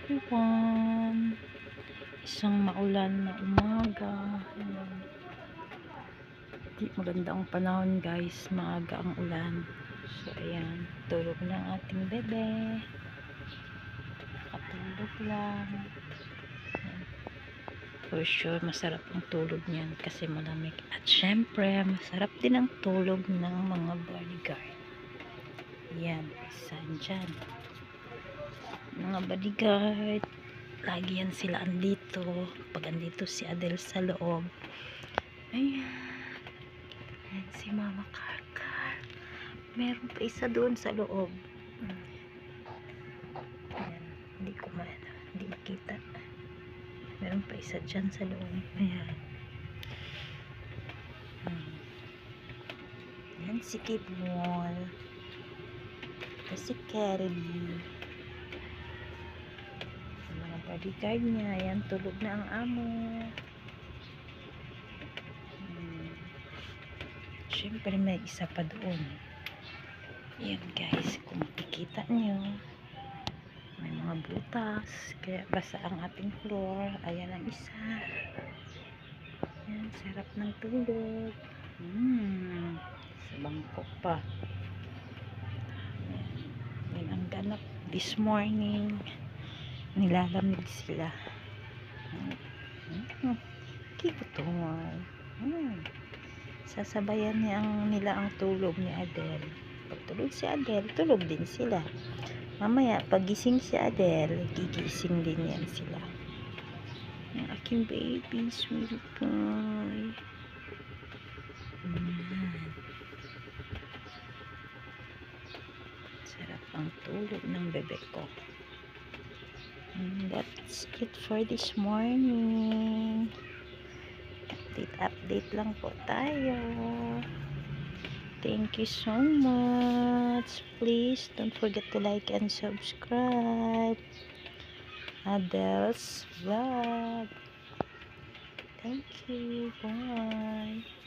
everyone! Isang maulan na umaga. Di maganda ang panahon guys, maaga ang ulan. So ayan, tulog na ang ating bebe. Nakatulog lang. Ayan. For sure, masarap ang tulog niyan kasi malamig. At syempre, masarap din ang tulog ng mga bodyguard. Ayan, isa dyan. Mga bodyguard, lagi yan sila andito pag andito si Adele sa loob. Ayan, ayan si Mama Karkar, meron pa isa doon sa loob. Ayan, hindi makita, meron pa isa dyan sa loob. Ayan, ayan si Kid Wall, ito si Kelly, mga bodyguard niya. Ayan, tulog na ang amo. Siyempre may isa pa doon. Ayan guys, kung makikita nyo, may mga butas, kaya basa ang ating floor. Ayan ang isa. Ayan, sarap ng tulog. Sa bangko pa. Ayan ang ganap this morning. Nilalamig sila. Cute one. Sasabayan nila ang tulog ni Adele. Pag tulog si Adele, tulog din sila. Mamaya, pag gising si Adele, gigising din yan sila. Ang aking baby, sweet boy. Sarap ang tulog ng bebe ko. And that's it for this morning. Update lang po tayo. Thank you so much. Please don't forget to like and subscribe. Adele's Vlog. Thank you. Bye.